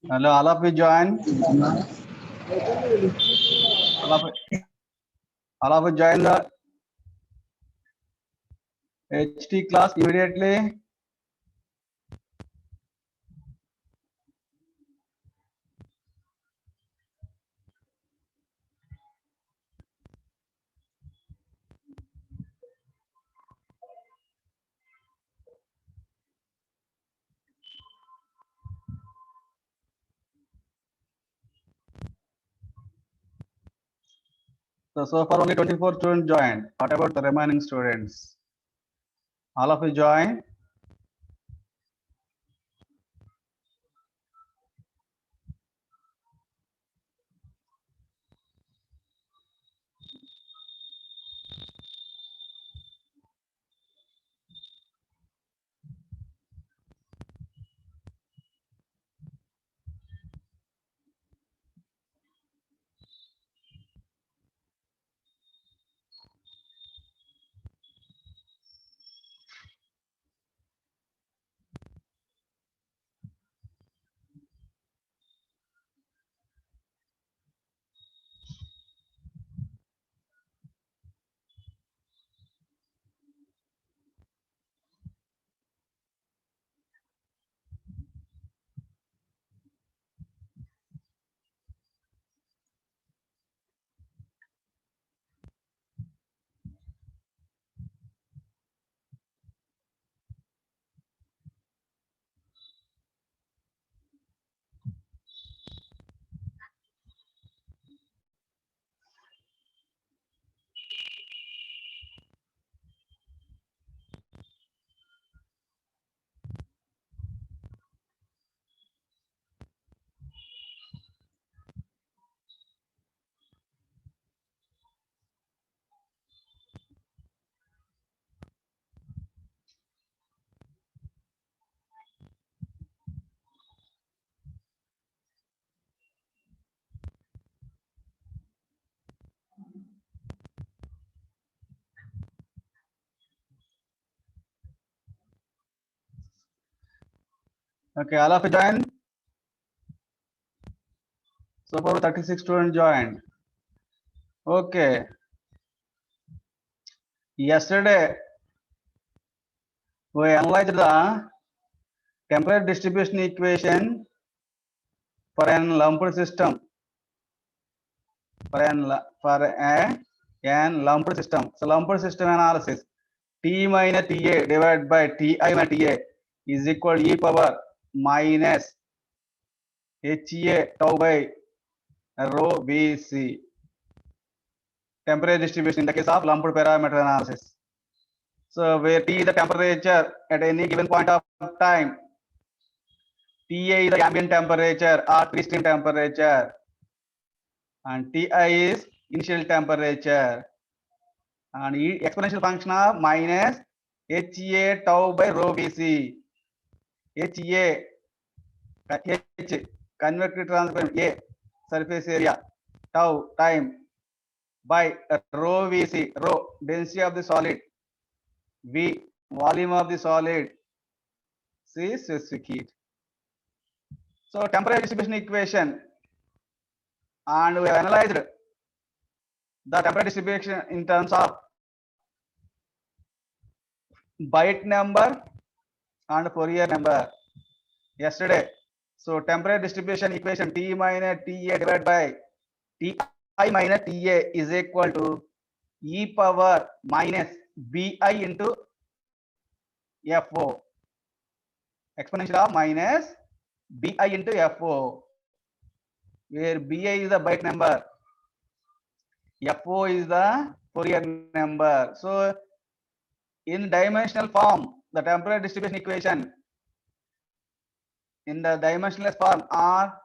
Hello, all of you join. All of you join the HT class immediately. So far only 24 students joined. What about the remaining students? All of you join. Okay, all of you join. So far 36 students joined. Okay. Yesterday we analyzed the temporary distribution equation for an lumped system. For an lumped system. So lumped system analysis. T minus Ta divided by Ti minus Ta is equal to e power minus Ha tau by rho Vc. Temperature distribution in the case of lumped parameter analysis. So where T is the temperature at any given point of time, Ta is the ambient temperature or free stream temperature, and Ti is initial temperature, and exponential function of minus Ha tau by rho Vc. Ha H convective transfer A surface area, tau time by rho Vc, rho density of the solid, V volume of the solid, C specific heat. So temperature distribution equation, and we have analyzed the temperature distribution in terms of Biot number and Fourier number yesterday. So temperature distribution equation T minus Ta divided by Ti minus Ta is equal to e power minus Bi into Fo. Exponential of minus Bi into Fo, where Bi is the Biot number, Fo is the Fourier number. So in dimensional form, the temperature distribution equation in the dimensionless form are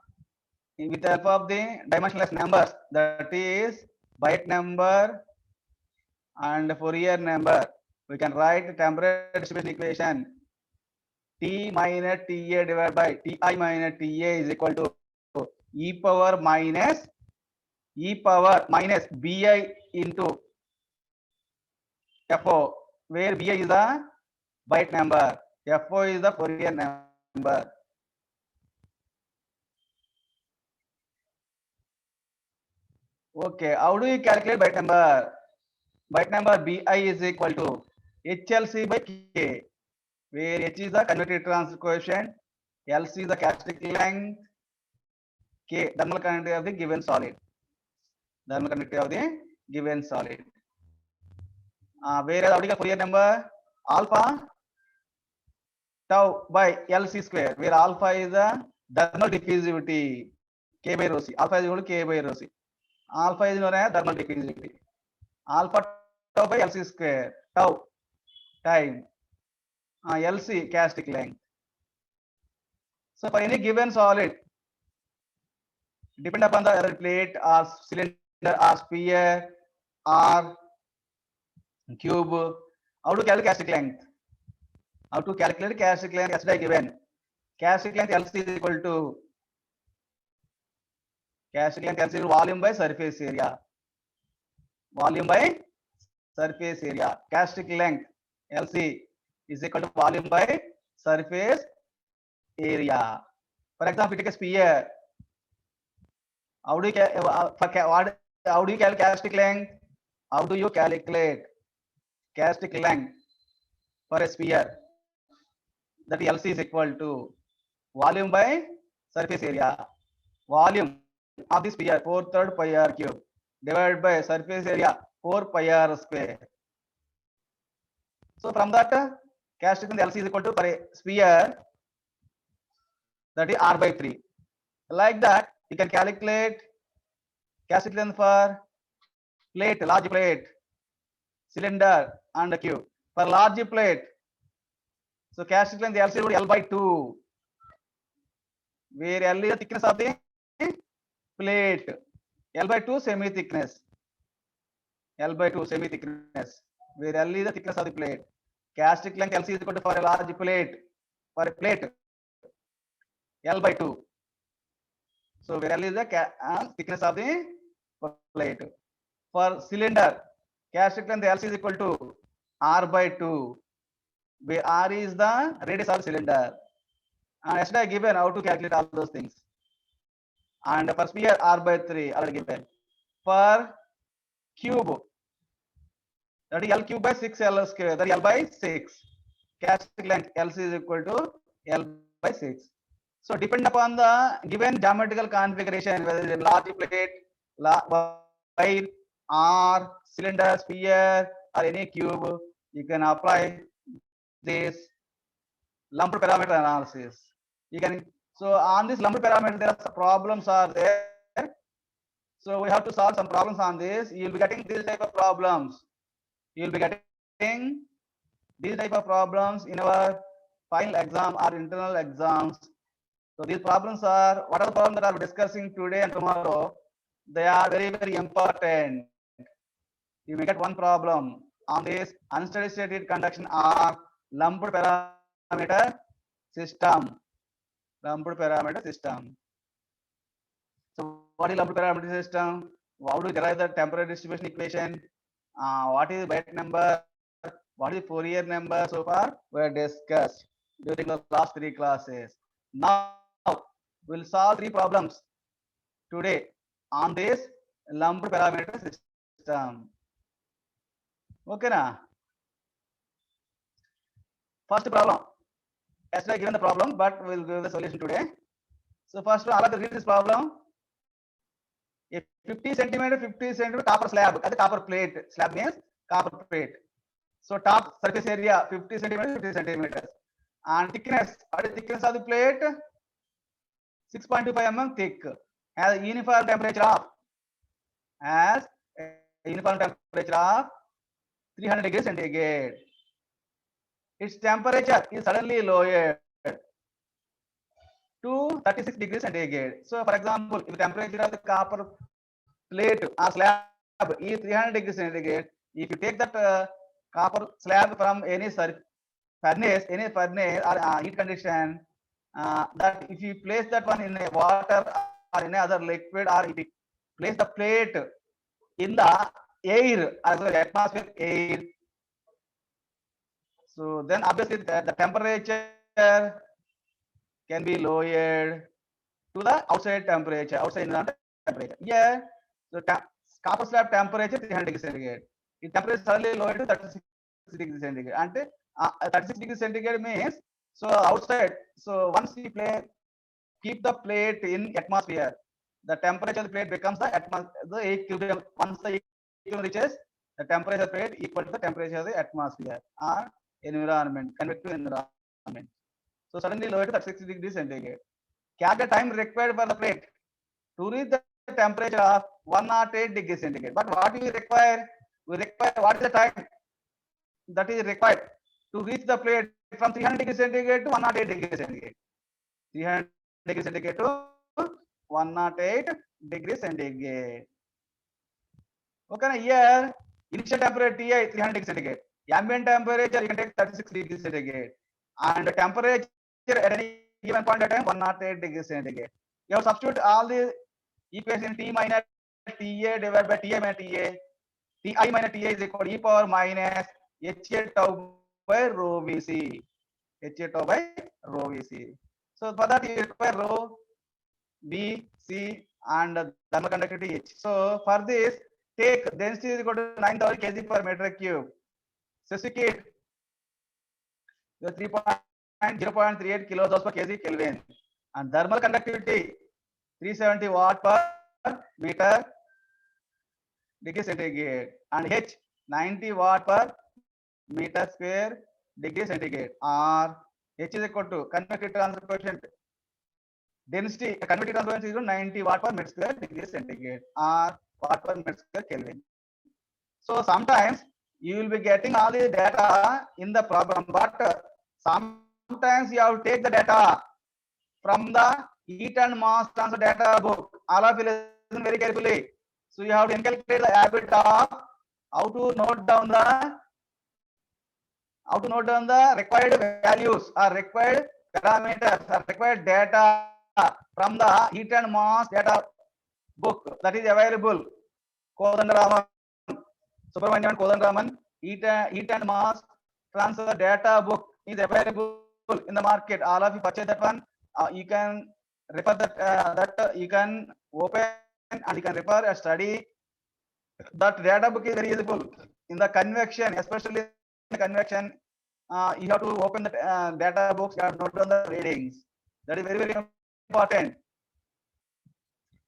with the help of the dimensionless numbers, that is Biot number and Fourier number. We can write the temperature distribution equation T minus Ta divided by Ti minus Ta is equal to e power minus Bi into Fo, where Bi is the Biot number, Fo is the Fourier number. Okay, how do you calculate byte number? Byte number Bi is equal to HLC by K, where H is the convective transit coefficient, LC is the characteristic length, K thermal conductivity of the given solid. Thermal conductivity of the given solid. Whereas how do you get Fourier number? Alpha tau by LC square, where alpha is the thermal diffusivity, K by rho C. Alpha is equal to K by rho C. Alpha is known as thermal diffusivity. Alpha tau by LC square, tau time, LC characteristic length. So for any given solid, depend upon the other plate or cylinder or sphere or cube, how to calculate characteristic length? How to calculate characteristic length? Yesterday given. Characteristic length LC is equal to characteristic length LC is volume by surface area. Volume by surface area. Characteristic length LC is equal to volume by surface area. For example, take a sphere. How do you how do you calculate characteristic length? How do you calculate characteristic length for a sphere? That LC is equal to volume by surface area. Volume of the sphere 4/3 pi r cube divided by surface area 4 pi r square. So from that, characteristic length LC is equal to for a sphere, that is r by 3. Like that, you can calculate characteristic length for plate, large plate, cylinder, and a cube. For large plate, so characteristic length LC is L by 2, where L is the thickness of the plate. L by 2 semi thickness. L by 2 semi thickness, where L is the thickness of the plate. Characteristic length LC is equal to for a large plate, for a plate, L by 2. So where L is the thickness of the plate. For cylinder, characteristic length LC is equal to R by 2, where R is the radius of the cylinder. And yesterday I given how to calculate all those things. And for sphere R by 3 already given. For cube, that is L cube by 6L square, that is L by 6. Characteristic length LC is equal to L by 6. So depend upon the given geometrical configuration, whether it is a large plate, wire, or cylinder, sphere, or any cube, you can apply this lumped parameter analysis. You can, so on this lumped parameter, there are some problems are there. So we have to solve some problems on this. You will be getting this type of problems. You will be getting these type of problems in our final exam or internal exams. So these problems are, what are the problems that I am discussing today and tomorrow? They are very, very important. You may get one problem on this unsteady state conduction of lumped parameter system. Lumped parameter system. So what is lumped parameter system? How do you derive the temporary distribution equation? What is byte number? What is Fourier number? So far we have discussed during the last 3 classes. Now we'll solve 3 problems today on this lumped parameter system. Okay, na? First problem. Yesterday I given the problem, but we'll give the solution today. So first, I'll read this problem. A 50 centimeter copper slab, the copper plate. Slab means copper plate. So top surface area 50 centimeters, and thickness. What is the thickness of the plate? 6.25 mm thick. Has a uniform temperature of 300 degrees centigrade. Its temperature is suddenly lowered to 36 degrees centigrade. So, for example, if the temperature of the copper plate or slab is 300 degrees centigrade, if you take that copper slab from any furnace or heat condition, that if you place that one in a water or in other liquid, or if you place the plate in the air, as well as atmospheric air, so then obviously the temperature can be lowered to the outside temperature, outside temperature. Yeah, so copper slab temperature 300 degrees centigrade. The temperature suddenly lowered to 36 degrees centigrade. And 36 degrees centigrade means, so outside, so once you keep the plate in atmosphere, the temperature of the plate becomes the equilibrium. Once the equilibrium reaches, the temperature of the plate equal to the temperature of the atmosphere or environment, convective environment. So suddenly lowered to 36 degrees centigrade. Calculate time required for the plate to reach the temperature of 108 degrees centigrade. But what we require? We require, what is the time that is required to reach the plate from 300 degrees centigrade to 108 degrees centigrade? 300 degrees centigrade to 108 degrees centigrade. Okay, here initial temperature Ti 300 degrees centigrade. Ambient temperature you can take 36 degrees centigrade, and the temperature at any given point of time 108 degrees centigrade. You have substitute all the equation T minus Ta divided by Ta minus Ta. Ti minus Ta is equal to e power minus Ha tau by rho Vc. Ha tau by rho Vc. So for that you require rho B, C, and thermal conductivity H. So for this, take density is equal to 9,000 kg per meter cube. Specificate the 0.38 kilojoules per kg Kelvin, and thermal conductivity 370 watt per meter degree centigrade, and H 90 watt per meter square degree centigrade, or H is equal to convective transfer coefficient density, convective transfer coefficient is 90 watt per meter square degree centigrade or watt per meter square Kelvin. So sometimes you will be getting all the data in the problem, but sometimes you have to take the data from the heat and mass transfer data book. All of you listen very carefully. So you have to calculate the habit of how to note down the required values or required parameters or required data from the heat and mass data book that is available. Kodandaraman, Subramanian Kodandaraman, heat and mass transfer data book is available in the market. All of you purchase that one. You can refer that you can open and you can refer and study. That data book is very useful in the convection, especially in the convection. You have to open the data books. You have to note down the readings. That is very, very important.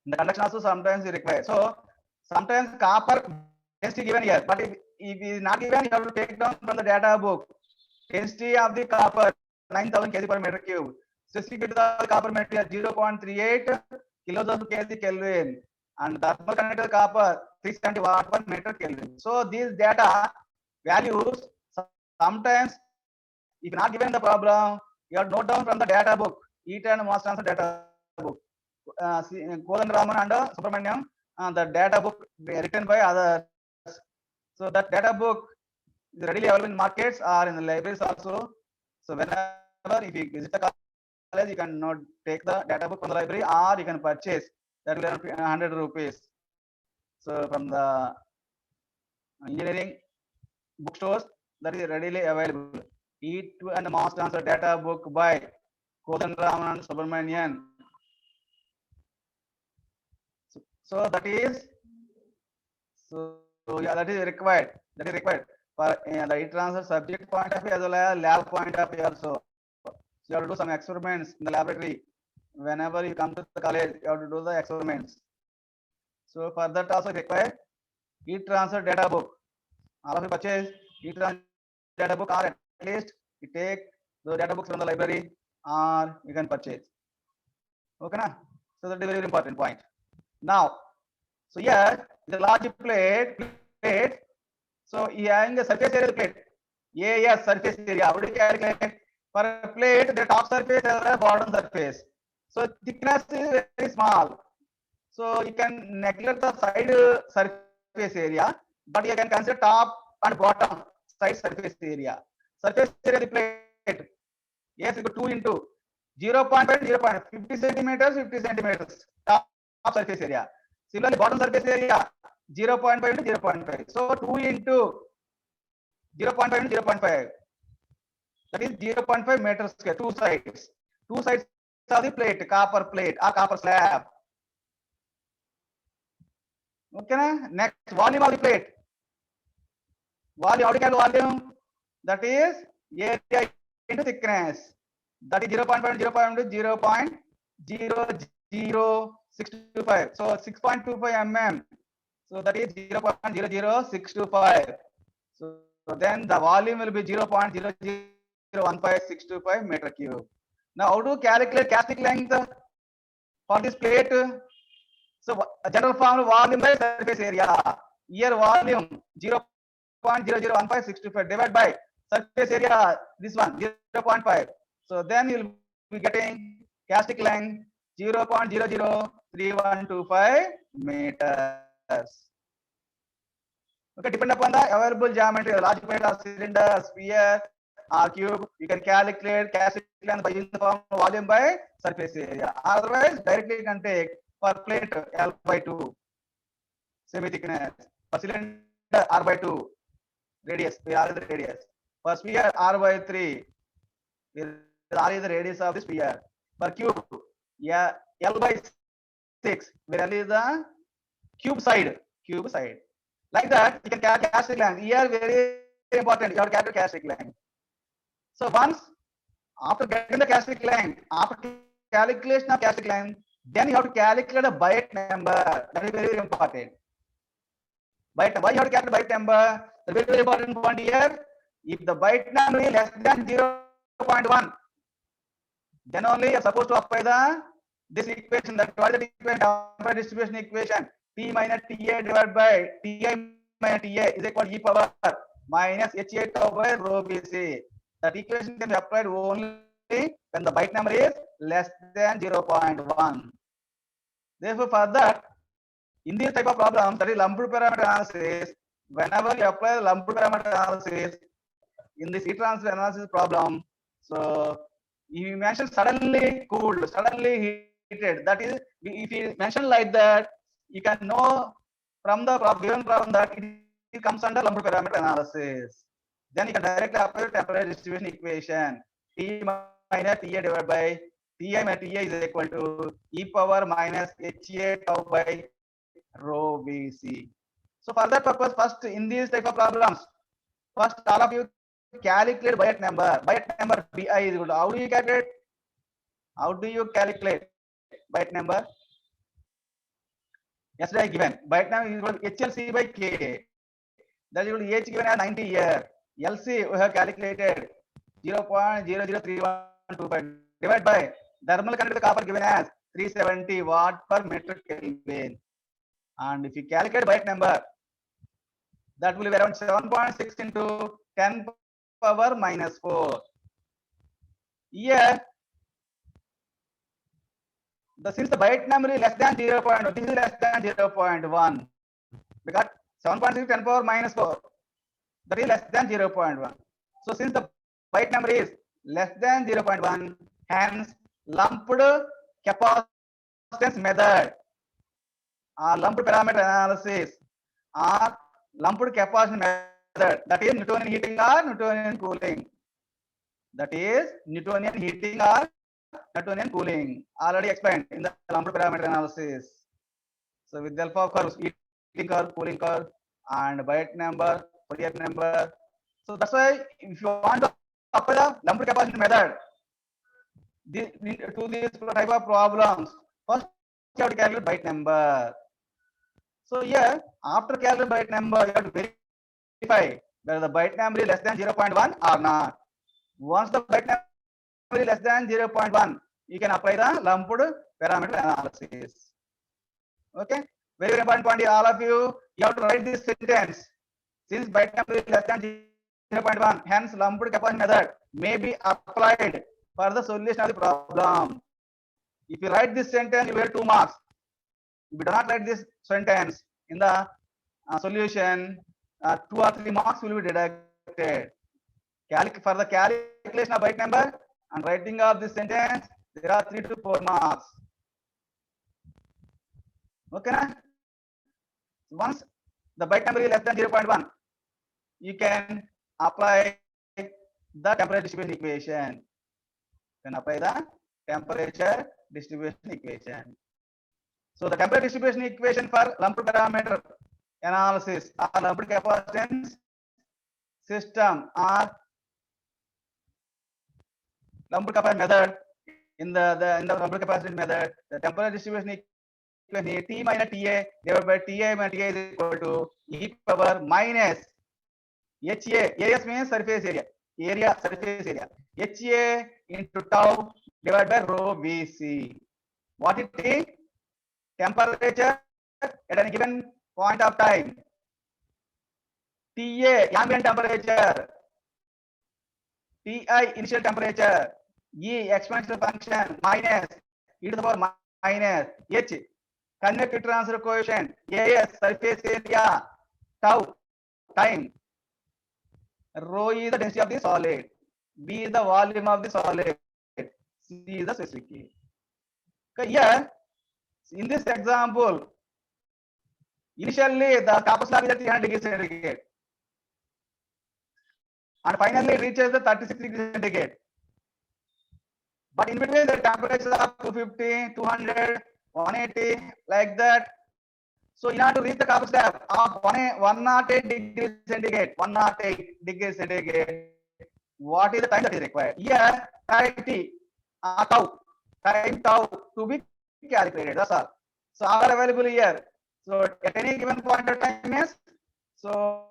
In the conduction also sometimes you require. So sometimes copper density given here, but if it is not given, you have to take down from the data book. Density of the copper 9,000 kg per meter cube. Specific to the copper material 0.38 kilojoules per kg Kelvin, and thermal conductor copper 370 watt per meter Kelvin. So these data values sometimes, if not given the problem, you have to note down from the data book, heat and mass transfer data book. Kodandaraman and Subramaniam, the data book written by others. So that data book is readily available in markets or in the libraries also. So whenever if you visit the college, you can not take the data book from the library, or you can purchase that will be 100 rupees. So from the engineering bookstores, that is readily available. Heat and mass transfer data book by Kodandaraman and Subramanian. So that is, yeah, that is required. That is required for the heat transfer subject point of view as well as lab point of view also. So you have to do some experiments in the laboratory. Whenever you come to the college, you have to do the experiments. So for that also required heat transfer data book. All of you purchase heat transfer data book, or at least you take the data books from the library, or you can purchase. Okay, na? So that is a very important point. Now, so here the large plate. So you having the surface area of the plate. AS surface area. How do you calculate? For a plate, the top surface as well as bottom surface. So thickness is very small. So you can neglect the side surface area, but you can consider top and bottom side surface area. Surface area of the plate. Yes, equal 2 into 0.5 0.50 centimeters, 50 centimeters top surface area. Similarly, bottom surface area 0.5 into 0.5. So 2 into 0.5 into 0.5. That is 0.5 meters square. Two sides. Two sides of the plate, copper plate or copper slab. Okay, na? Next, volume of the plate. Volume, how to calculate volume? That is area into thickness. That is 0.5 0.00625. So 6.25 mm. So that is 0.00625. So then the volume will be 0.0015625 meter cube. Now how to calculate casting length for this plate? So general formula volume by surface area. Here volume 0.0015625 divided by surface area, this one 0.5. So then you'll be getting casting length 0.003125 meters. Okay, depend upon the available geometry, large plate or cylinder, sphere or cube, you can calculate casting length by using the formula volume by surface area. Otherwise, directly you can take for plate L by 2, semi thickness. For cylinder R by 2, radius, R is the radius. For sphere R by 3, R is the radius of the sphere. For cube, yeah, L by 6, where L is the cube side. Like that, you can calculate casting length. Here, very important, you have to calculate casting length. So once after getting the casting length, after calculation of casting length, then you have to calculate a byte number. That is very, very important. Byte number. Why you have to calculate byte number? The very, very important point here. If the byte number is less than 0.1, then only you are supposed to apply this equation, the quadratic equation, temporal distribution equation. T minus TA divided by Ti minus TA is equal to e power minus Ha tau by rho Bc. That equation can be applied only when the byte number is less than 0.1. Therefore, for that, in this type of problems, that is lumped parameter analysis, whenever you apply the lumped parameter analysis in this heat transfer analysis problem, so if you mention suddenly cooled, suddenly heated, that is, if you mention like that, you can know from the given problem that it comes under lumped parameter analysis. Then you can directly apply the temporal distribution equation. T minus TA divided by Ti minus TA is equal to e power minus Ha tau by rho Vc. So for that purpose, first in these type of problems, first all of you calculate byte number. Byte number Bi is equal to, how do you calculate? How do you calculate byte number? Yesterday given byte number is equal to HLC by K. That is equal to H given as 90 here. LC we have calculated 0.003125 divided by thermal conductor copper given as 370 watt per meter Kelvin. And if you calculate byte number, that will be around 7.6 into 10 power minus 4. Here, since the byte number is less than 0.1, this is less than 0.1. Because 7.6 10 power minus 4, that is less than 0.1. So since the byte number is less than 0.1, hence lumped capacitance method or lumped parameter analysis or lumped capacitance method, that is Newtonian heating or Newtonian cooling. That is Newtonian heating or Newtonian cooling. Already explained in the lumped parameter analysis. So with the help of curves, heating curve, cooling curve, and byte number, Fourier number. So that's why if you want to apply the lumped capacity method to this type of problems, first you have to calculate byte number. So here, after calculating byte number, you have to verify whether the byte number is less than 0.1 or not. Once the byte number is less than 0.1, you can apply the lumped parameter analysis. Okay, very, very important point. All of you have to write this sentence. Since byte number is less than 0.1, hence lumped capacity method may be applied for the solution of the problem. If you write this sentence, you will get 2 marks. If you do not write this sentence in the solution, 2 or 3 marks will be deducted. For the calculation of byte number and writing of this sentence, there are 3 to 4 marks. Okay, na? Once the byte number is less than 0.1, you can apply the temperature distribution equation. You can apply the temperature distribution equation. So the temperature distribution equation for lumped parameter analysis or lumped capacitance system or lumped capacitance method in the lumped capacitance method, the temperature distribution equation here T minus TA divided by TA minus TA is equal to e power minus HA. AS means surface area. Surface area. HA into tau divided by rho Vc. What it is? Temperature at any given point of time. TA ambient temperature. Ti initial temperature. E exponential function minus e to the power minus H convective transfer coefficient. AS surface area. Tau time. Rho is the density of the solid. B is the volume of the solid. C is the specific heat. Okay, here, in this example, initially the copper slab is at 300 degrees centigrade, and finally it reaches the 36 degrees centigrade. But in between the temperature of 250, 200, 180, like that. So in order to reach the copper slab of 108 degrees centigrade, 108 degrees centigrade, what is the time that is required? Here, time t, time tau to be calculated. That's all. So all are available here. So at any given point of time is, so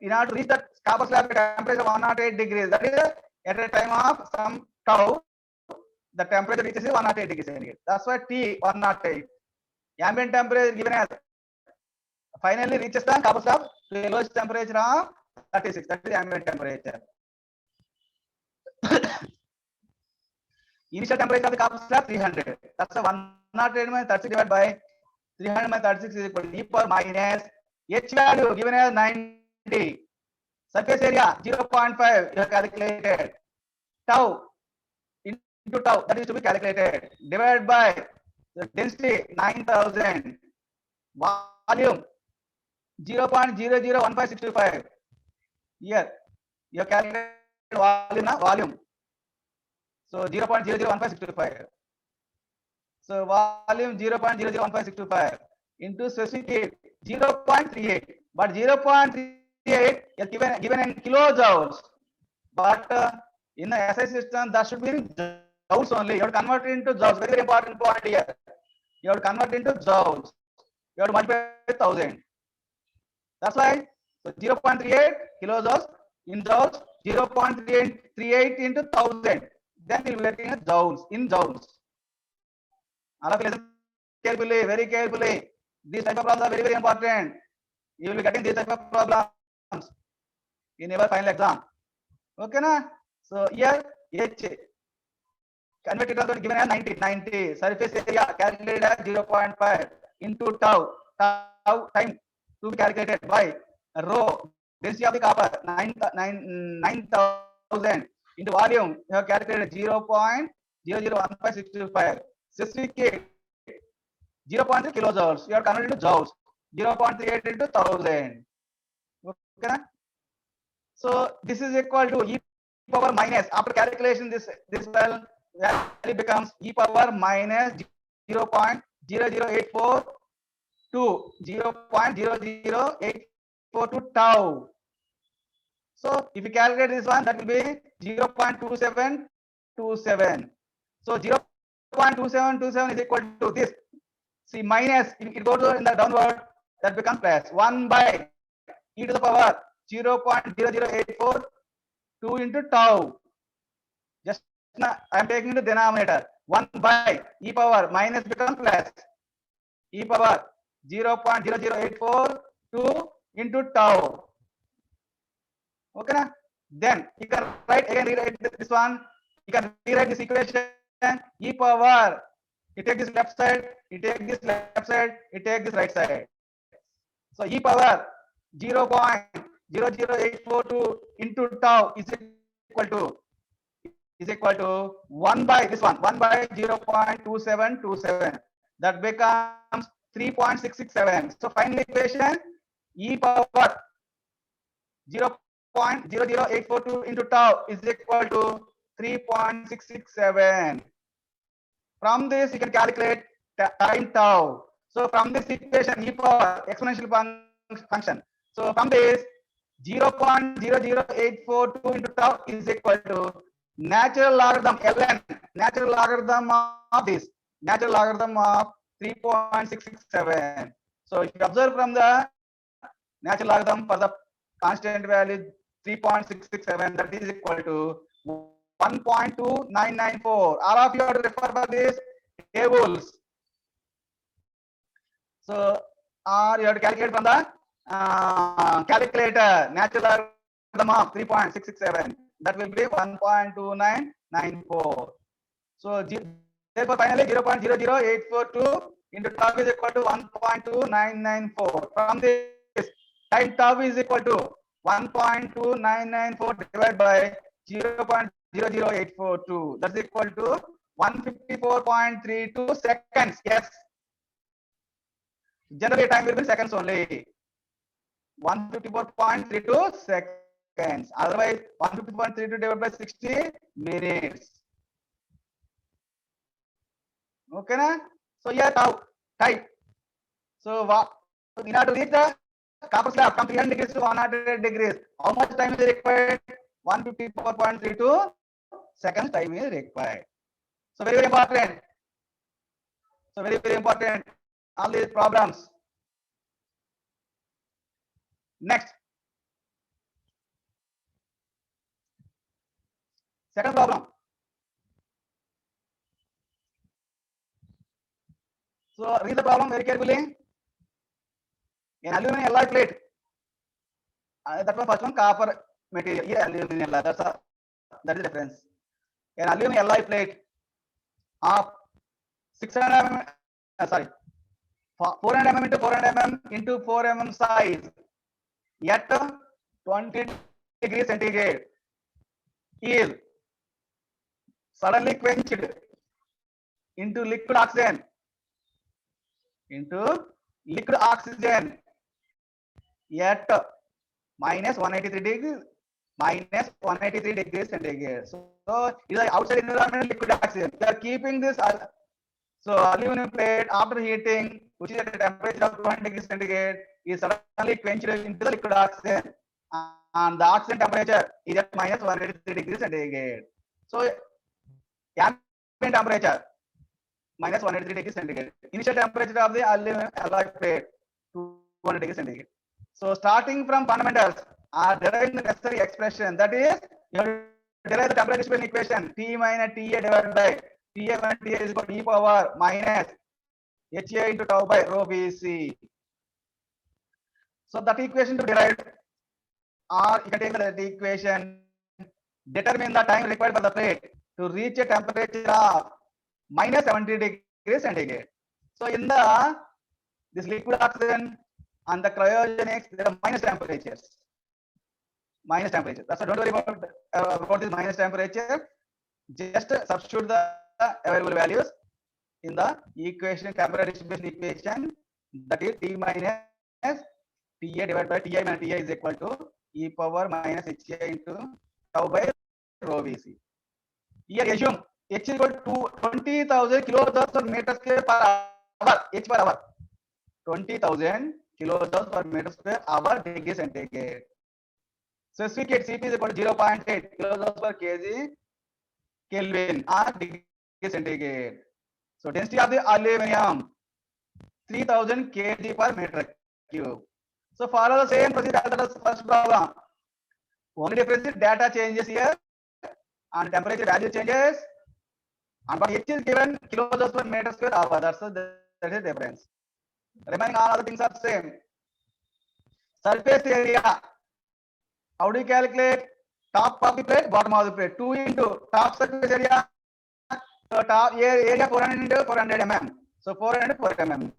in order to reach the copper slab temperature 108 degrees, that is at a time of some tau, the temperature reaches 108 degrees centigrade. That's why T 108. Ambient temperature given as finally reaches the copper slab to the lowest temperature of 36. That is ambient temperature. Initial temperature of the copper slab 300. That's a 108 minus 36 divided by 300 minus 36 is equal to e power minus H value given as 90. Surface area 0.5 you have calculated. Tau into tau, that is to be calculated, divided by the density 9000. Volume 0.001565. Here you have calculated volume. So 0.001565. So volume 0.001565 into specific heat 0.38. But 0.38 is given in kilojoules. But in the SI system, that should be in joules only. You have to convert it into joules. Very important point here. You have to convert into joules. You have to multiply 1000. That's why so 0.38 kilojoules in joules, 0.38 into 1000. Then we'll be getting joules in joules. All of you listen carefully, very carefully. These type of problems are very, very important. You will be getting these type of problems in your final exam. Okay, na? So here H converted transfer given as 90. Surface area calculated as 0.5 into tau time to be calculated by rho density of the copper 9000 into volume you have calculated 0.001565. Specific heat 0.3 kilojoules. You are converted to joules. 0.38 into 1000. Okay. So this is equal to e power minus. After calculation, this value becomes e power minus 0.0084 to 0.00842 tau. So if you calculate this one, that will be 0.2727. So 0.2727 is equal to this. See, minus, if it goes in the downward, that becomes plus 1 by e to the power 0.00842 into tau. Just now I am taking the denominator. 1 by e power minus becomes plus e power 0.00842 into tau. Okay, na? Then you can rewrite this one. You can rewrite this equation. E power. You take this left side. You take this left side. You take this right side. So e power 0.00842 into tau is equal to 1 by this one. 1 by 0.2727. That becomes 3.667. So final equation e power 0.00842 into tau is equal to 3.667. From this you can calculate time tau. So from this equation, e power exponential function. So from this 0.00842 into tau is equal to natural logarithm ln, natural logarithm of this, natural logarithm of 3.667. So if you observe from the natural logarithm for the constant value 3.667, that is equal to 1.2994. All of you have to refer for these tables. So, or you have to calculate from the calculator, natural logarithm of 3.667. That will be 1.2994. So, therefore, finally 0.00842 into tau is equal to 1.2994. From this, time tau is equal to 1.2994 divided by 0.00842. That's equal to 154.32 seconds. Yes. Generally, time will be seconds only. 154.32 seconds. Otherwise, 154.32 divided by 60 minutes. Okay, na? So here type. So in order to reach the copper slab from 300 degrees to 100 degrees, how much time is required? 154.32 seconds time is required. So very important. So very important. All these problems. Next. Second problem. So read the problem very carefully. An aluminum alloy plate. That one first one copper material. Yeah, aluminum alloy. That is the difference. An aluminum alloy plate of 600 mm. Sorry, 400 mm into 400 mm into 4 mm size at 20 degrees centigrade is suddenly quenched into liquid oxygen at minus 183 degrees centigrade. So it is like outside environment liquid oxygen. We are keeping this so aluminum plate after heating, which is at a temperature of 200 degrees centigrade, is suddenly quenched into the liquid oxygen, and the oxygen temperature is at minus 183 degrees centigrade. So ambient temperature minus 183 degrees centigrade. Initial temperature of the aluminum alloy plate 200 degrees centigrade. So starting from fundamentals, deriving the necessary expression, that is, you have to derive the temperature distribution equation T minus TA divided by TA minus TA is equal to e power minus HA into tau by rho Vc. So that equation to derive, or you can take the equation, determine the time required for the plate to reach a temperature of minus 70 degrees centigrade. So in this liquid oxygen and the cryogenics, there are minus temperatures. That's why don't worry about this minus temperature. Just substitute the available values in the equation, temperature distribution equation, that is T minus TA divided by Ti minus Ti is equal to e power minus HA into tau by rho Vc. Here assume H is equal to 20,000 kilojoules per meter square per hour, H per hour. 20,000 kilojoules per meter square hour degree centigrade. So Cp is equal to 0.8 kilojoules per kg Kelvin or degree centigrade. So density of the aluminum 3000 kg per meter cube. So follow the same procedure as the first problem. Only difference is data changes here and temperature value changes, and but H is given kilojoules per meter square hour. That is the difference. Remaining all other things are same. Surface area. How do you calculate? Top of the plate, bottom of the plate. 2 into top surface area. So top area 400 into 400 mm. So 400 into 4 mm.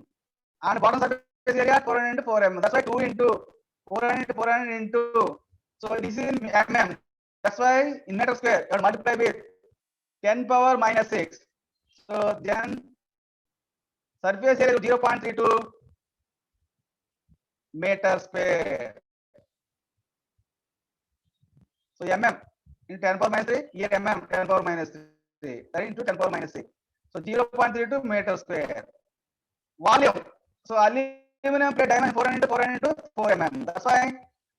And bottom surface area 400 into 4 mm. That's why 2 into 400 into 400 into. So this is in mm. That's why in meter square, you multiply with 10 power minus 6. So then surface area is 0.32 meter square. So mm in 10 power minus 3, here mm 10 power minus 3, that into 10 power minus 6. So 0.32 meter square. Volume So aluminum plate diameter 400 into 400 into 4 mm. That's why.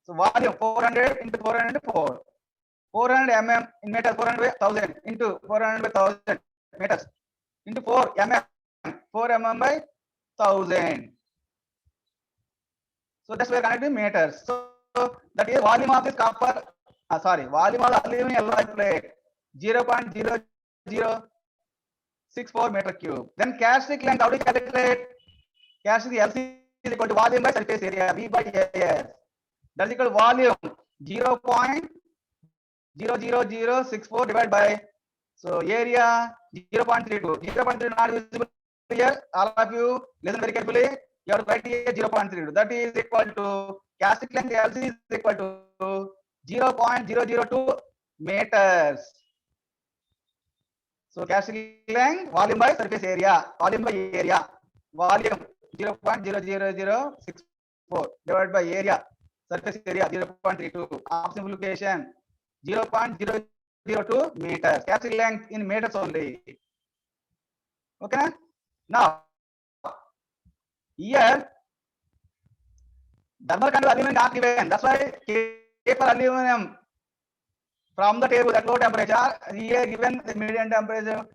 So volume 400 into 400 into 4. 400 mm in meters, 400 by 1000 into 400 by 1000 meters into 4 mm. 4 mm by 1000. So that's where connected meters. So that is volume of this copper. Volume of the aluminum alloy plate 0.0064 meter cube. Then characteristic length, how do you calculate? Characteristic LC is equal to volume by surface area V by AS. That is equal to volume 0.00064 divided by, so area 0.32. 0.32 not visible here. All of you listen very carefully. You have to write here 0.32. That is equal to characteristic length LC is equal to 0.002 meters. So characteristic length volume by surface area. Volume by area. Volume 0.00064 divided by area. Surface area 0.32. Of simplification 0.002 meters. Characteristic length in meters only. Okay. Now here thermal conductor aluminum not given. That's why K for aluminum from the table at low temperature, here given the medium temperature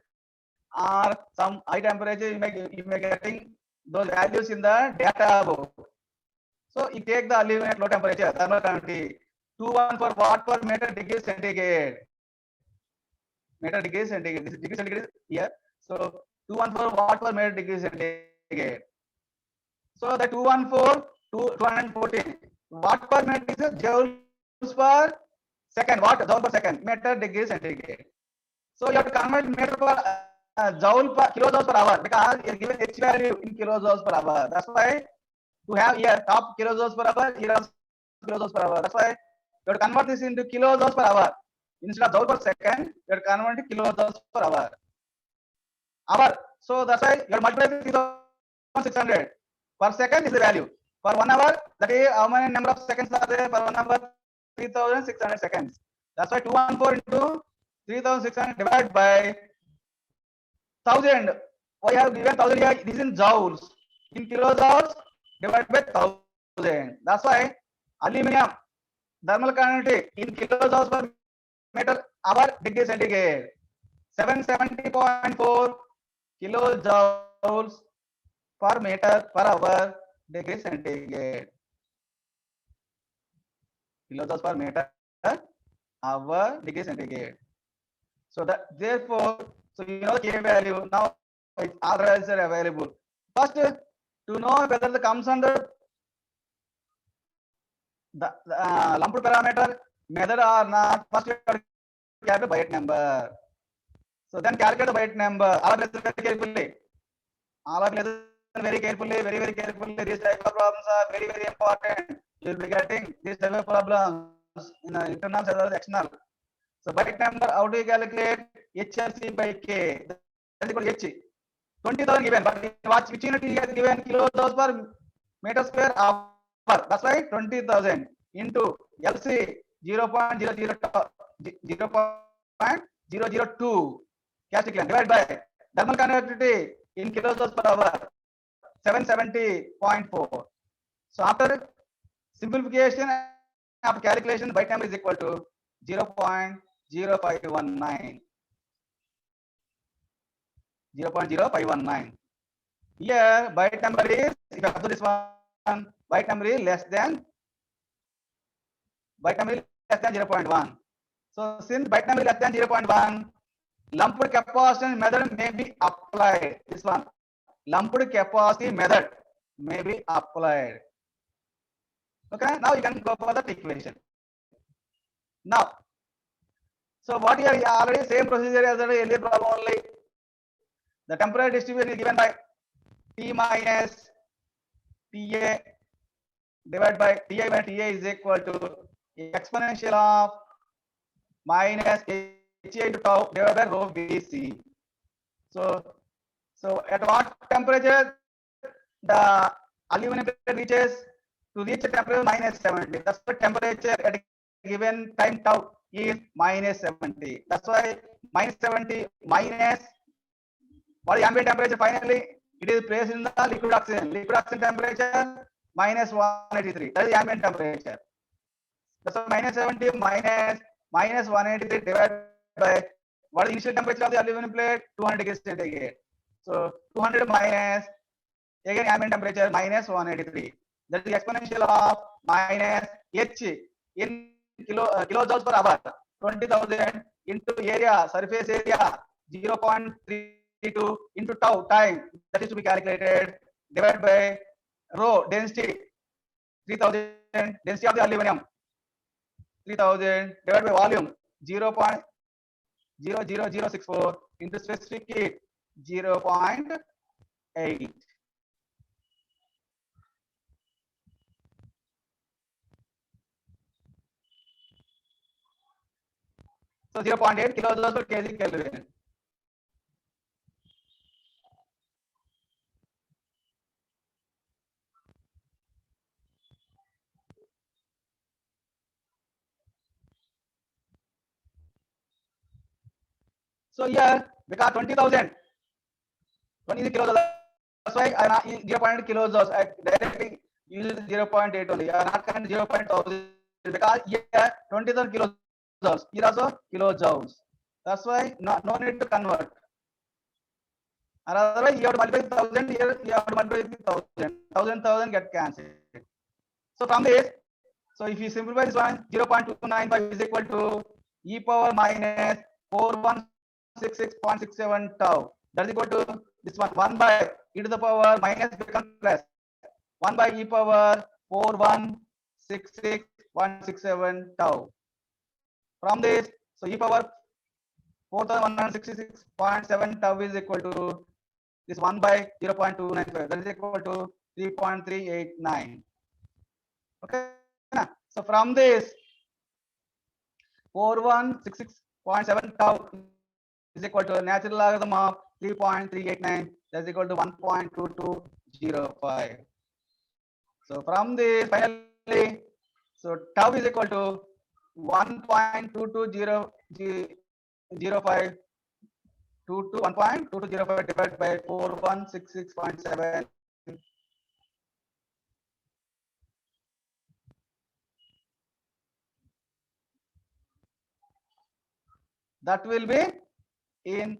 or some high temperature, you may getting those values in the data book. So you take the aluminum at low temperature, thermal conductivity 214 watt per meter degree centigrade. Meter degree centigrade. This is degree centigrade here. So 214 watt per meter degree centigrade. So the 214 to 214 watt per meter is joules per second. Watt joule per second meter degree centigrade. So you have to convert meter per joule per kilojoules per hour because you are given H value in kilojoules per hour. That's why to have here top kilojoules per hour, here also kilojoules per hour. That's why you have to convert this into kilojoules per hour. Instead of joule per second, you have to convert it kilojoules per hour. So that's why you have multiplied 3600 per second is the value. For 1 hour, that is how many number of seconds are there per 1 hour? 3600 seconds. That's why 214 into 3600 divided by 1000. Why have given 1000 here? This is in joules. In kilojoules divided by 1000. That's why aluminum thermal conductivity in kilojoules per meter hour degree centigrade 770.4 kilojoules per meter per hour degree centigrade. Kilojoules per meter hour degree centigrade. So that therefore, so you know the K value now. It's others are available. First, to know whether it comes under the lumped parameter method or not, first you have to calculate Biot number. So then calculate the Biot number. All of listen very carefully. All of listen very carefully, very carefully. These type of problems are very important. You will be getting these type of problems in internal as well as external. So Biot number, how do you calculate? HRC by K. That is equal to H. 20,000 given, but which unit he has given kilojoules per meter square hour. That's why 20,000 into LC 0.002 characteristic length divided by thermal conductivity in kilojoules per hour 770.4. So after simplification, after calculation, Biot number is equal to 0.0519. 0.0519. Here, Biot number is, if you observe this one, Biot number is less than 0.1. So since Biot number is less than 0.1, lumped capacitance method may be applied. This one, lumped capacity method may be applied. Okay, now you can go for the equation. Now, so what here already same procedure as the earlier problem only. The temporary distribution is given by T minus TA divided by Ti by TA is equal to exponential of minus HA into tau divided by rho BC. So at what temperature the aluminum plate reaches? To reach a temperature minus 70. That's the temperature at a given time tau is minus 70. That's why minus 70 minus what is ambient temperature finally? It is placed in the liquid oxygen. Liquid oxygen temperature minus 183. That is ambient temperature. So minus 70 minus 183 divided by what is the initial temperature of the aluminum plate? 200 degrees centigrade. So 200 minus again ambient temperature minus 183. That is the exponential of minus H in kilojoules per hour. 20,000 into area, surface area 0.32 into tau time, that is to be calculated, divided by rho density 3000, density of the aluminum 3000 divided by volume 0.00064 into specific heat 0.8. So 0.8 kilojoules per kg Kelvin. So here because 20,000 20 kilojoules, that's why I am 0.8 kilojoules. I directly use 0.8 only. I am not current 0.0 because here 20,000 kilojoules. Here also kilojoules. That's why no need to convert. Or otherwise you have to multiply 1,000 here. You have to multiply 1,000. 1,000 get cancelled. So from this, so if you simplify this one, 0.295 is equal to e power minus 4166.67 tau. That is equal to this one 1 by e to the power minus become plus 1 by e power 4166.67 tau. From this, so e power 4166.7 tau is equal to this 1 by 0.295. That is equal to 3.389. Okay. So from this 4166.7 tau is equal to natural logarithm of 3.389, that is equal to 1.2205. So from this finally, so tau is equal to 1.2205 1.2205 divided by 4166.7. That will be in,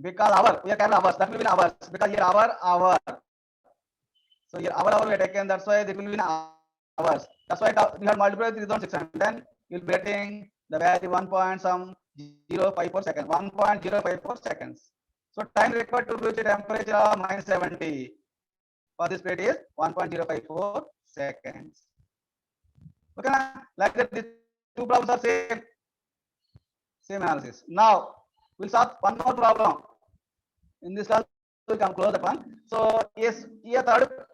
because hour, we are carrying hours, that will be in hours, because here hour. So here hour we are taken, that's why it will be in hours. That's why we have multiplied 3,600. Then you'll be getting the value 1.054 seconds. 1.054 seconds. So time required to reach a temperature of minus 70 for this plate is 1.054 seconds. Okay, like that, these two problems are same analysis. Now we'll solve one more problem. In this class, we can close that one. So yes, here third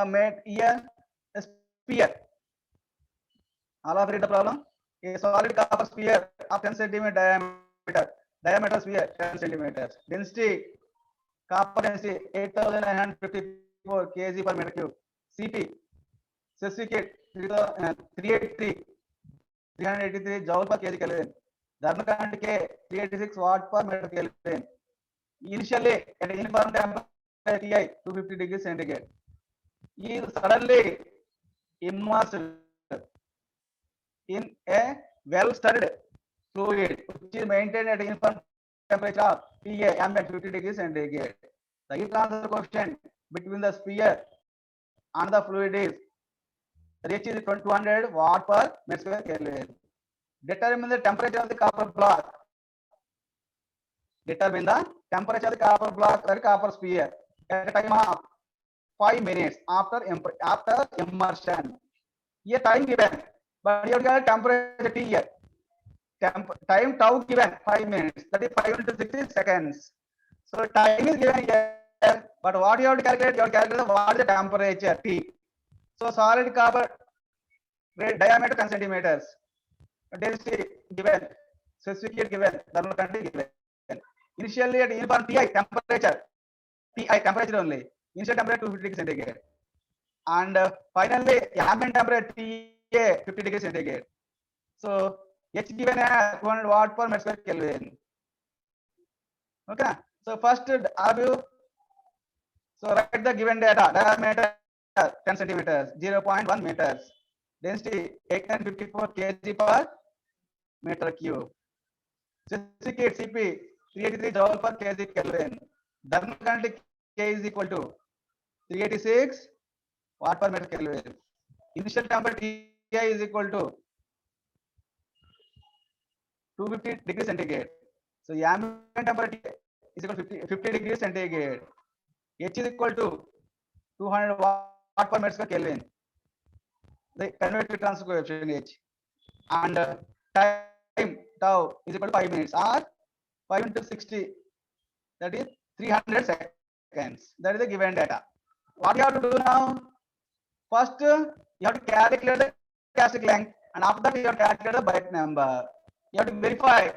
made here a sphere. All of read the problem. A solid copper sphere of 10 centimeter diameter sphere 10 centimeters. Density, copper density 8,954 kg per meter cube. Cp, specific 383 joule per kg Kelvin. Thermocurrent K 386 watt per meter Kelvin. Initially at uniform temperature Ti 250 degrees centigrade. Is suddenly immersed in a well-studied fluid which is maintained at uniform temperature of Ta ambient 50 degrees centigrade. The heat transfer coefficient between the sphere and the fluid is reaches 200 watt per meter square Kelvin. Determine the temperature of the copper block. Determine the temperature of the copper block or copper sphere at a time of 5 minutes after immersion. Here time given, but you have temperature T here. Time tau given 5 minutes, that is 5 into 60 seconds. So time is given here, but what you have to calculate? You have to calculate what is the temperature T. So solid copper diameter 10 centimeters, density given, specific heat given, thermal conductivity given. Initially at uniform Ti temperature only. Initial temperature 250 degrees centigrade, and finally ambient temperature Ta 50 degrees centigrade. So H given as 200 watt per meter square Kelvin. Okay. So first have you, so write the given data. Diameter 10 centimeters, 0.1 meters. Density 854 kg per meter cube. Specific heat Cp 383 joule per kg Kelvin. Thermal conductivity K is equal to 386 watt per meter Kelvin. Initial temperature Ti is equal to 250 degrees centigrade. So ambient temperature is equal to 50 degrees centigrade. H is equal to 200 watt per meter square Kelvin. The convective transfer coefficient H. And time tau is equal to 5 minutes, or 5 into 60, that is 300 seconds. That is the given data. What you have to do now? First, you have to calculate the characteristic length, and after that, you have to calculate the byte number. You have to verify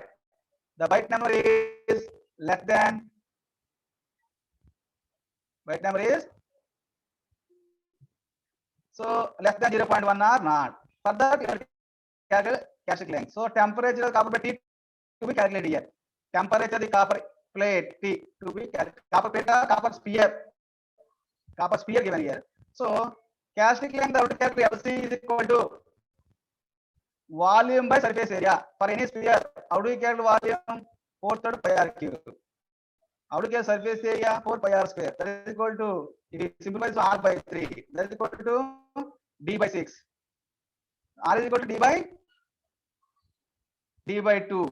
the byte number is less than, byte number is so less than 0.1 or not. For that, you have to calculate characteristic length. So temperature of copper plate T to be calculated here. Temperature of the copper plate T to be calculated. Copper plate or copper sphere given here. So characteristic length out to calculate LC is equal to volume by surface area for any sphere. How do we calculate volume? 4/3 pi r cube. How do we calculate surface area? 4 pi r square. That is equal to, if it simplifies r by 3, that is equal to d by 6. R is equal to d by 2.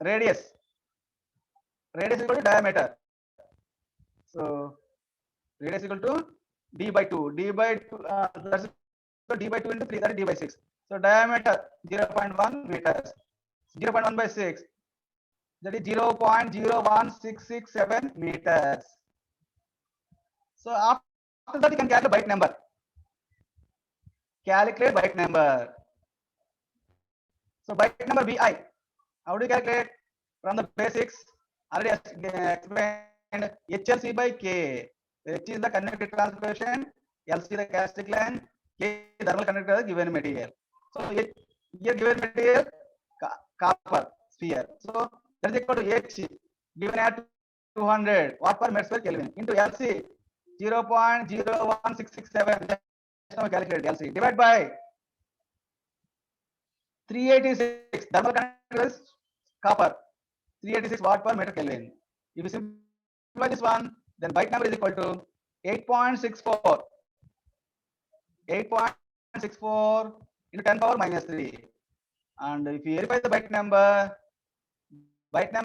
Radius is equal to diameter. So radius is equal to d by 2. D by 2, that's equal to d by 2 into 3, that is d by 6. So diameter 0.1 meters. 0.1 by 6, that is 0.01667 meters. So after that, you can calculate byte number. Calculate byte number. So byte number Bi. How do you calculate? From the basics, already explained, HLC by K. H is the conductive transfer coefficient, LC the characteristic length, K thermal conductivity of the given material. So here given material copper sphere. So that is equal to H given at 200 watt per meter square Kelvin into LC 0.01667. Just now calculated LC divided by 386. Thermal conductivity is copper 386 watt per meter Kelvin. If you simplify this one, then byte number is equal to 8.64. 8.64 into 10 power minus 3. And if you verify the byte number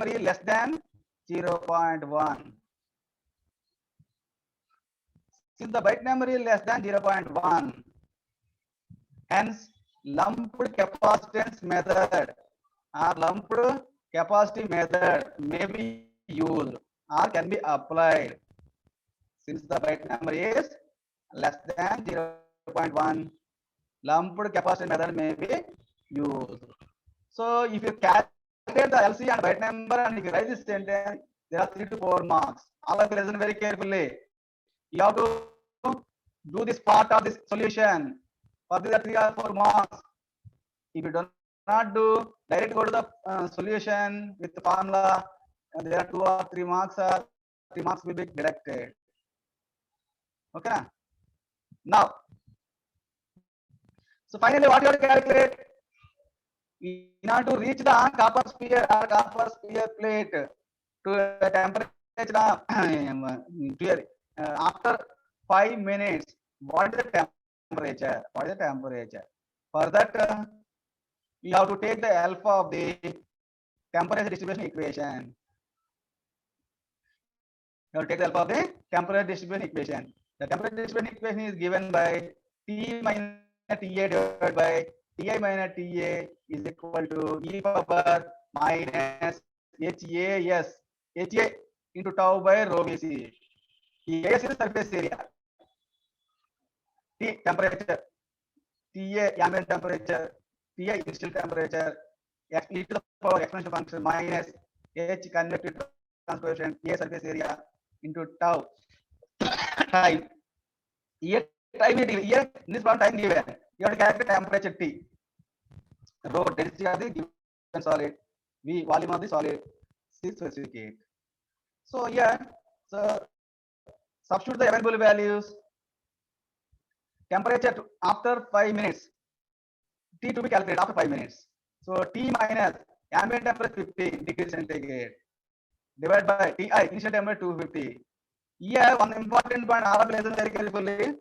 is less than 0.1. Since the byte number is less than 0.1, hence lumped capacitance method or lumped capacity method may be used or can be applied. Since the byte number is less than 0.1, lumped capacity method may be used. So if you calculate the LC and byte number and if you write this sentence, there are 3 to 4 marks. All of you listen very carefully. You have to do this part of this solution. For these are 3 or 4 marks. If you do not do, directly go to the solution with the formula. There are 2 or 3 marks, or 3 marks will be deducted. Okay. Now, so finally, what you have to calculate in order to reach the copper sphere or copper sphere plate to a temperature after 5 minutes. What is the temperature? For that, you have to take the alpha of the temperature distribution equation. You have to take the alpha of the temperature distribution equation. The temperature distribution equation is given by T minus Ta divided by Ti minus Ta is equal to e power minus HAS HA into tau by rho Vc. AS is surface area. T temperature, Ta ambient temperature, Ti initial temperature, e to the power exponential function minus H convective transfer coefficient, A surface area into tau time. Here time is here in this one time given. You have to calculate temperature T, rho density of the given solid, V V volume of the solid, C specific heat. So here, so substitute the available values. Temperature after 5 minutes, T to be calculated after 5 minutes. So T minus ambient temperature 50 degrees centigrade divided by Ti initial temperature 250. Here one important point, all of listen very carefully.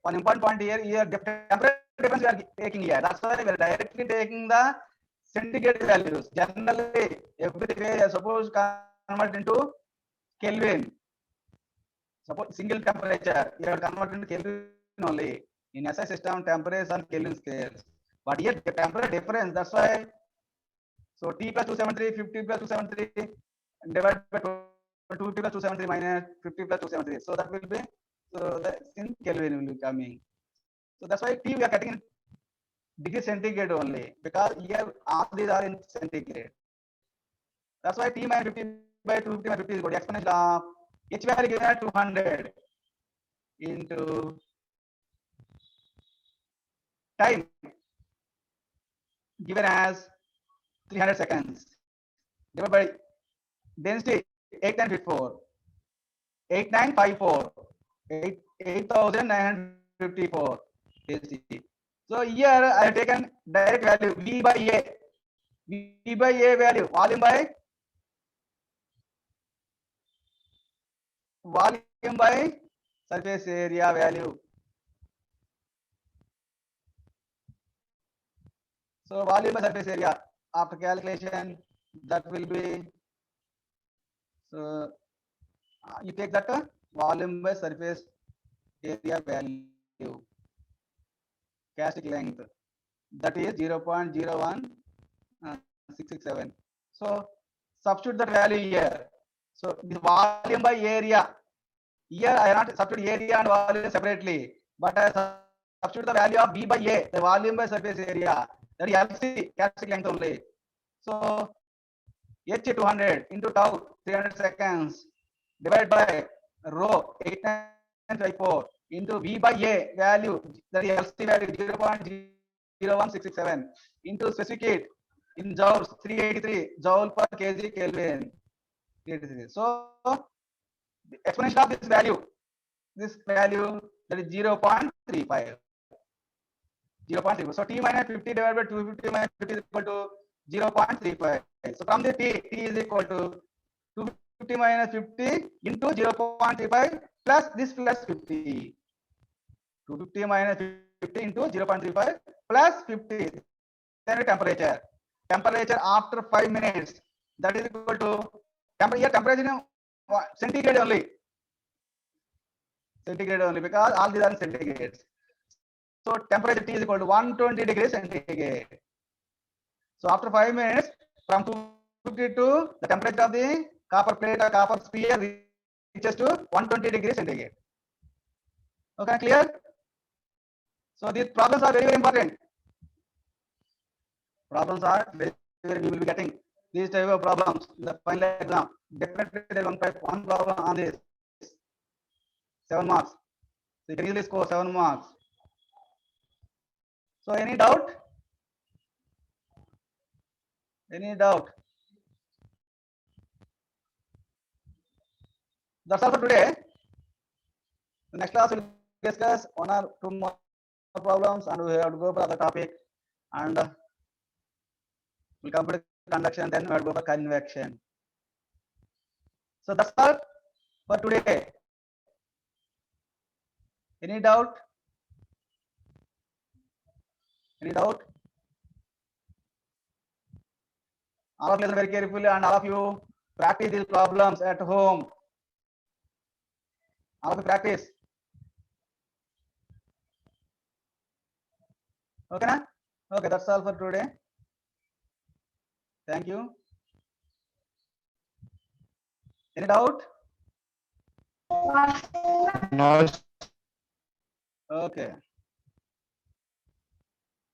One important point here temperature difference we are taking here. That's why we are directly taking the centigrade values. Generally, everything is supposed to convert into Kelvin. Suppose single temperature, you have converted into Kelvin only. In SI system, temperature on Kelvin scales. But here the temperature difference, that's why. So T plus 273, 50 plus 273 divided by 250 plus 273 minus 50 plus 273. So that will be, so the in Kelvin will be coming. So that's why T we are cutting in degree centigrade only, because here all these are in centigrade. That's why T minus 50 by 250 minus 50 is equal to exponential of H value given at 200 into time given as 300 seconds divided by density 8954 8954 8954 density. So here I have taken direct value V by A. V by A value, volume by surface area value. So volume by surface area after calculation, that will be, so you take that volume by surface area value, characteristic length, that is 0.01667. So substitute that value here. So this volume by area, here I have not substitute area and volume separately, but I substitute the value of V by A, the volume by surface area, that is LC, characteristic length only. So H 200 into tau 300 seconds divided by rho 8954 into V by A value, that is LC value 0.01667 into specific heat in joules 383 joule per kg Kelvin. 383. So the exponential of this value that is 0.35. 0.35. So T minus 50 divided by 250 minus 50 is equal to 0.35. So from the T is equal to 250 minus 50 into 0.35 plus this plus 50. 250 minus 50 into 0.35 plus 50. Then temperature. Temperature after 5 minutes, that is equal to temperature in centigrade only. Centigrade only, because all these are in centigrades. So temperature T is equal to 120 degrees centigrade. So after 5 minutes, from 250 to the temperature of the copper plate or copper sphere reaches to 120 degrees centigrade. Okay, clear? So these problems are very, very important. Problems are very, we will be getting these type of problems in the final exam. Definitely there is one problem on this. 7 marks. So you can easily score 7 marks. So any doubt? Any doubt? That's all for today. The next class will discuss 1 or 2 more problems, and we have to go for other topic, and we'll complete conduction, then we have to go for convection. So that's all for today. Any doubt? Any doubt? All of you listen very carefully, and all of you practice these problems at home. All of you practice. Okay, na? Okay, that's all for today. Thank you. Any doubt? No. Okay.